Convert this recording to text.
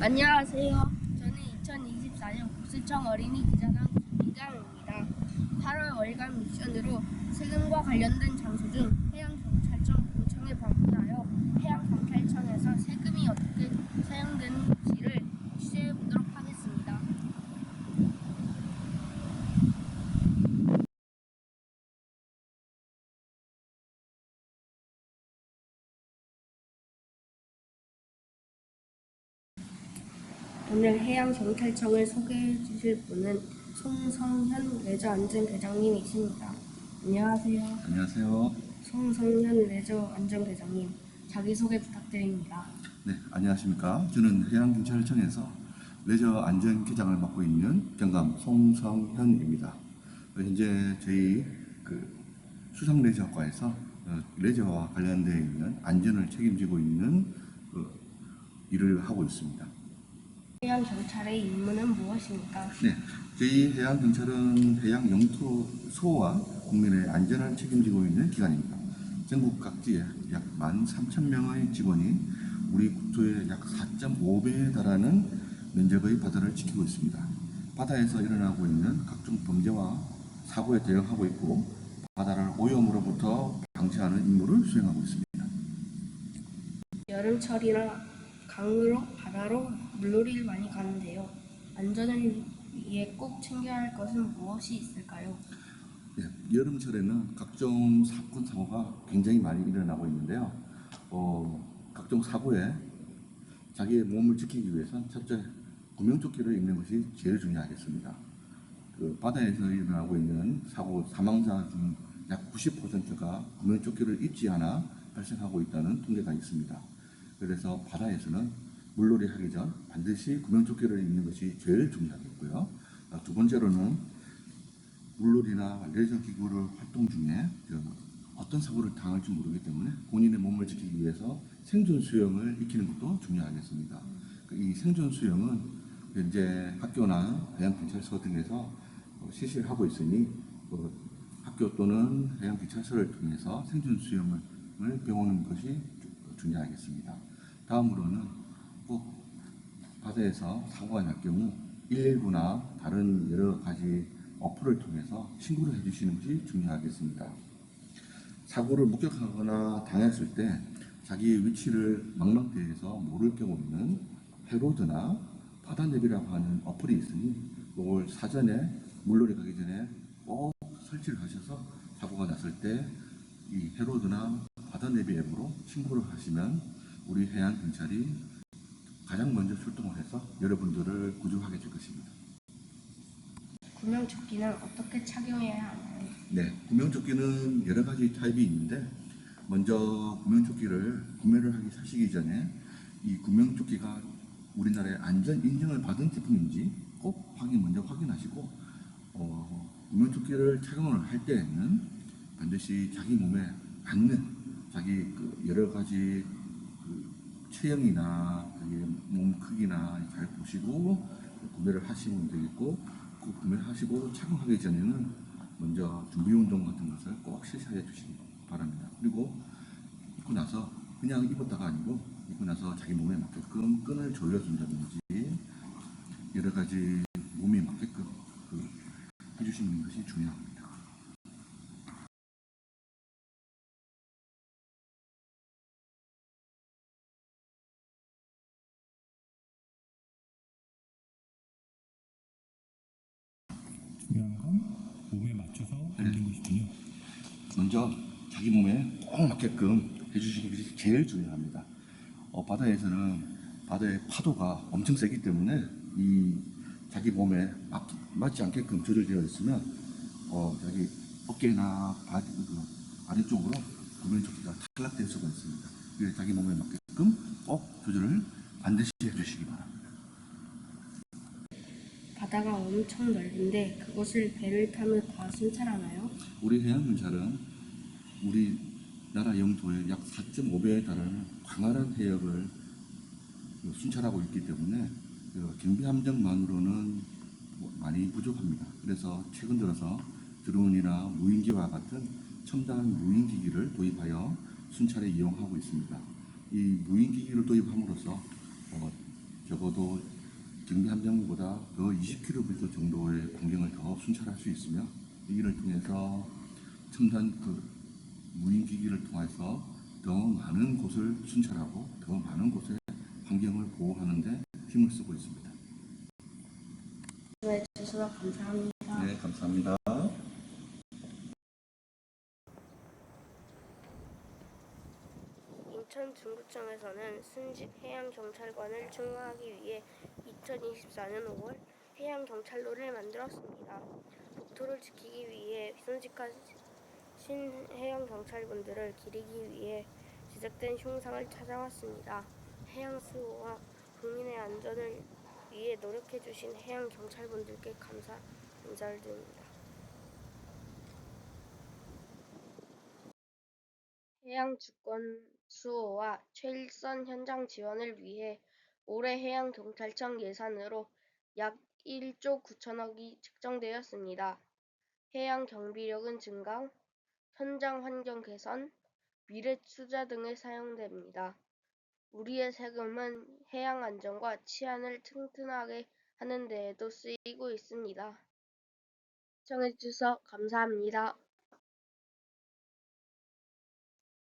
안녕하세요. 저는 2024년 국세청 어린이 기자단 김강입니다. 8월 월간 미션으로 세금과 관련된 장소 중 해양경찰청 공청에 방문하여 해양경찰청에서 세금이 어떻게 사용되는지를 취재해 보도록 하겠습니다. 오늘 해양경찰청을 소개해 주실 분은 송성현 레저안전대장님이십니다. 안녕하세요. 안녕하세요. 송성현 레저안전대장님, 자기소개 부탁드립니다. 네, 안녕하십니까. 저는 해양경찰청에서 레저 안전기장을 맡고 있는 경감 송성현입니다. 현재 저희 수상레저과에서 레저와 관련되어 있는 안전을 책임지고 있는 일을 하고 있습니다. 해양경찰의 임무는 무엇입니까? 네, 저희 해양경찰은 해양 영토 수호와 국민의 안전을 책임지고 있는 기관입니다. 전국 각지에 약 13,000명의 직원이 우리 국토의 약 4.5배에 달하는 면적의 바다를 지키고 있습니다. 바다에서 일어나고 있는 각종 범죄와 사고에 대응하고 있고 바다를 오염으로부터 방지하는 임무를 수행하고 있습니다. 여름철이라 강으로 바다로 물놀이를 많이 가는데요. 안전을 위해 꼭 챙겨야 할 것은 무엇이 있을까요? 네, 여름철에는 각종 사건, 사고가 굉장히 많이 일어나고 있는데요. 각종 사고에 자기의 몸을 지키기 위해서는 첫째, 구명조끼를 입는 것이 제일 중요하겠습니다. 바다에서 일어나고 있는 사고 사망자 중 약 90%가 구명조끼를 입지 않아 발생하고 있다는 통계가 있습니다. 그래서 바다에서는 물놀이 하기 전 반드시 구명조끼를 입는 것이 제일 중요하겠고요. 두 번째로는 물놀이나 레저기구를 활동 중에 어떤 사고를 당할지 모르기 때문에 본인의 몸을 지키기 위해서 생존 수영을 익히는 것도 중요하겠습니다. 이 생존 수영은 현재 학교나 해양경찰서 등에서 실시를 하고 있으니 학교 또는 해양경찰서를 통해서 생존 수영을 배우는 것이 중요하겠습니다. 다음으로는 꼭 바다에서 사고가 날 경우 119나 다른 여러 가지 어플을 통해서 신고를 해주시는 것이 중요하겠습니다. 사고를 목격하거나 당했을 때 자기의 위치를 망망대해서 모를 경우에는 해로드나 바다내비라고 하는 어플이 있으니 이걸 사전에 물놀이 가기 전에 꼭 설치를 하셔서 사고가 났을 때 이 해로드나 바다내비 앱으로 신고를 하시면 우리 해양경찰이 가장 먼저 출동을 해서 여러분들을 구조하게 될 것입니다. 구명조끼는 어떻게 착용해야 하나요? 네, 구명조끼는 여러 가지 타입이 있는데 먼저 구명조끼를 구매를 사시기 전에 이 구명조끼가 우리나라의 안전 인증을 받은 제품인지 꼭 먼저 확인하시고 구명조끼를 착용을 할 때에는 반드시 자기 몸에 맞는 자기 여러 가지 체형이나 몸 크기나 잘 보시고 구매를 하시면 되겠고 구매를 하시고 착용하기 전에는 먼저 준비 운동 같은 것을 꼭 실시해 주시기 바랍니다. 그리고 입고 나서 그냥 입었다가 아니고 입고 나서 자기 몸에 맞게끔 끈을 조여준다든지 여러 가지 몸에 맞게끔 해주시는 것이 중요합니다. 중요한 건 몸에 맞춰서 올린 것이군요. 먼저 자기 몸에 꼭 맞게끔 해주시는 것이 제일 중요합니다. 바다에서는 바다의 파도가 엄청 세기 때문에 이 자기 몸에 맞지 않게끔 조절되어 있으면 자기 어깨나 바지 아래쪽으로 구명조끼가 탈락될 수가 있습니다. 그래서 자기 몸에 맞게끔 꼭 조절을 반드시 해주시기 바랍니다. 바다가 엄청 넓은데 그곳을 배를 타며 다 순찰하나요? 우리 해양경찰은 우리나라 영토의 약 4.5배에 달하는 광활한 해역을 순찰하고 있기 때문에 경비함정만으로는 많이 부족합니다. 그래서 최근 들어서 드론이나 무인기와 같은 첨단 무인기기를 도입하여 순찰에 이용하고 있습니다. 이 무인기기를 도입함으로써 적어도 경비 함정보다 더 20km 정도의 반경을 더 순찰할 수 있으며 이를 통해서 첨단 무인 기기를 통해서 더 많은 곳을 순찰하고 더 많은 곳의 환경을 보호하는 데 힘을 쓰고 있습니다. 말씀해 주셔서 감사합니다. 네, 감사합니다. 인천 중구청에서는 순직 해양경찰관을 충원하기 위해 2024년 5월 해양경찰로를 만들었습니다. 국토를 지키기 위해 순직하신 해양경찰분들을 기리기 위해 제작된 흉상을 찾아왔습니다. 해양수호와 국민의 안전을 위해 노력해주신 해양경찰분들께 감사를 드립니다. 해양 주권 수호와 최일선 현장 지원을 위해 올해 해양경찰청 예산으로 약 1조 9천억이 책정되었습니다. 해양 경비력은 증강, 현장 환경 개선, 미래 투자 등에 사용됩니다. 우리의 세금은 해양 안전과 치안을 튼튼하게 하는 데에도 쓰이고 있습니다. 시청해주셔서 감사합니다.